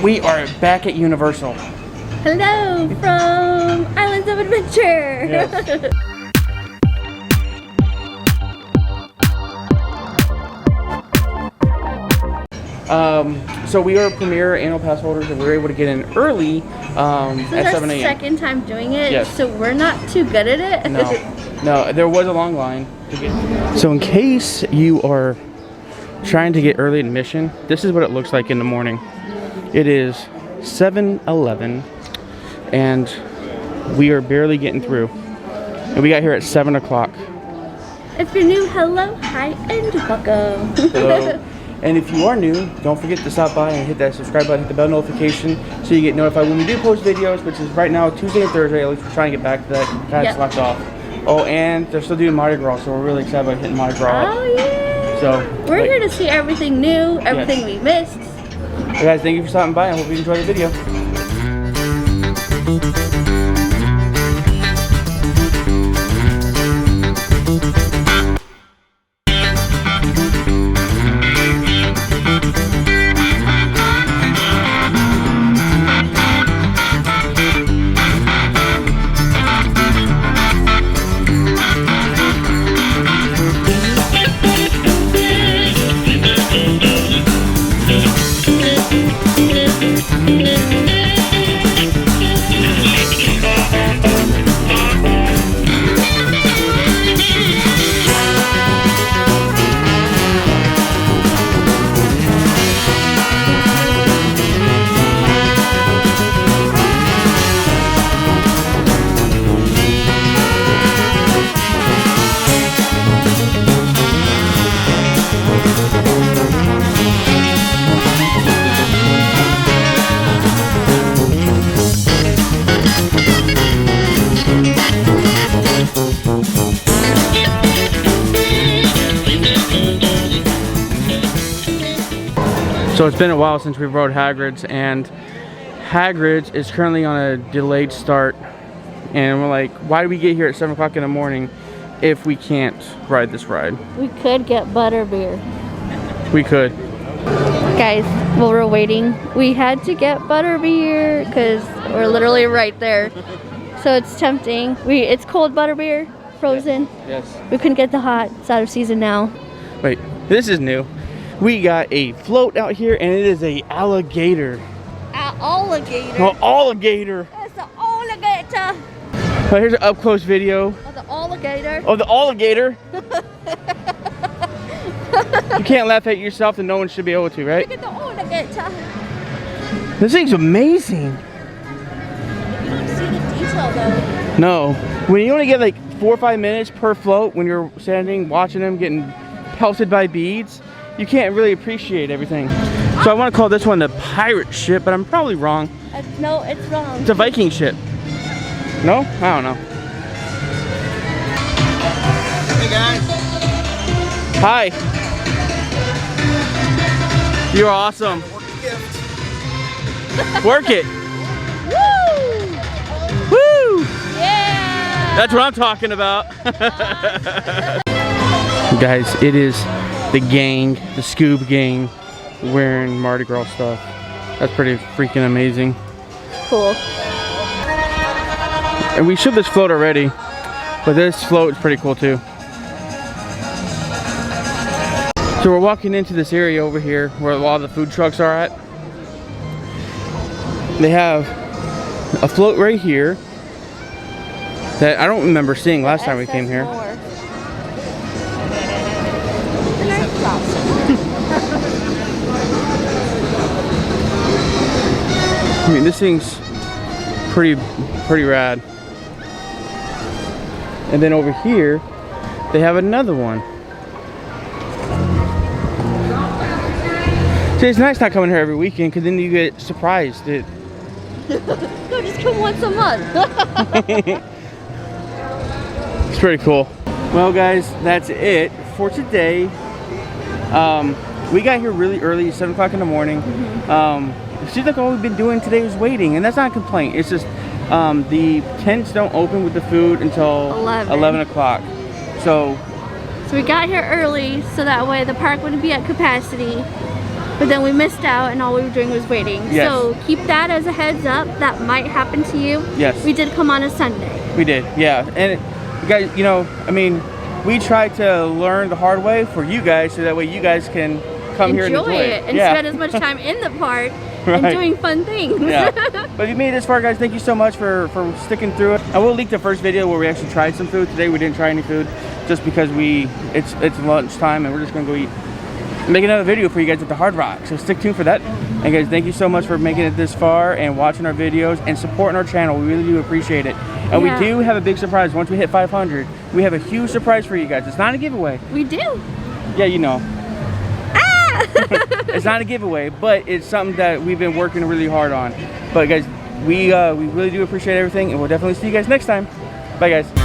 We are back at Universal. Hello from Islands of Adventure. Yes. So we are premier annual pass holders, and we were able to get in early at 7 a.m. Second time doing it, yes. So we're not too good at it. No, there was a long line to get. So in case you are trying to get early admission, this is what it looks like in the morning. It is 7:11, and we are barely getting through. And we got here at 7 o'clock. If you're new, hello, hi, and welcome. Hello. And if you are new, don't forget to stop by and hit that subscribe button, hit the bell notification so you get notified when we do post videos, which is right now Tuesday and Thursday. At least we're trying to get back to that. Kind of slacked off. Oh, and they're still doing Mardi Gras, so we're really excited about hitting Mardi Gras. Oh, yeah. So we're here to see everything new, everything we missed. Well, guys, thank you for stopping by. I hope you enjoyed the video. So it's been a while since we rode Hagrid's, and Hagrid's is currently on a delayed start, and we're like, why do we get here at 7 o'clock in the morning if we can't ride this ride? We could get butterbeer. We could. Guys, while we're waiting, we had to get butterbeer because we're literally right there. So it's tempting. It's cold butterbeer, frozen. Yes. We couldn't get the hot. It's out of season now. Wait, this is new. We got a float out here, and it is a alligator. Alligator? Oh, alligator. It's an alligator. So here's an up-close video. Of the alligator. Of the alligator. You can't laugh at yourself, and no one should be able to, right? Look at the alligator. This thing's amazing. You don't see the detail though. No. When you only get like 4 or 5 minutes per float when you're standing, watching them getting pelted by beads, you can't really appreciate everything. So I want to call this one the pirate ship, but I'm probably wrong. No, it's wrong. It's a Viking ship. No? I don't know. Hey guys. Hi. You're awesome. Work it. Woo! Woo! Yeah! That's what I'm talking about. Guys, it is the gang, the Scoob gang, wearing Mardi Gras stuff. That's pretty freaking amazing. Cool. And we showed this float already, but this float is pretty cool too. So we're walking into this area over here where a lot of the food trucks are at. They have a float right here that I don't remember seeing last time we came here. I mean, this thing's pretty rad. And then over here, they have another one. See, it's nice not coming here every weekend, because then you get surprised. No, just come once a month. It's pretty cool. Well, guys, that's it for today. We got here really early, 7 o'clock in the morning. It seems like all we've been doing today was waiting, and that's not a complaint. It's just the tents don't open with the food until 11 o'clock. So we got here early so that way the park wouldn't be at capacity. but then we missed out and all we were doing was waiting. Yes. So keep that as a heads up. That might happen to you. Yes. We did come on a Sunday. We did, yeah. And you guys, you know, I mean, we try to learn the hard way for you guys, so that way you guys can come here and enjoy it. And spend as much time in the park and doing fun things. Yeah. But if you made it this far, guys, thank you so much for sticking through it. I will link the first video where we actually tried some food. Today we didn't try any food just because it's lunchtime and we're just gonna go eat. Make another video for you guys at the Hard Rock, so stick tuned for that. And guys, thank you so much for making it this far and watching our videos and supporting our channel. We really do appreciate it. And we do have a big surprise. Once we hit 500, we have a huge surprise for you guys. It's not a giveaway. We do. Yeah, you know. It's not a giveaway, but it's something that we've been working really hard on. But guys, we really do appreciate everything, and we'll definitely see you guys next time. Bye, guys.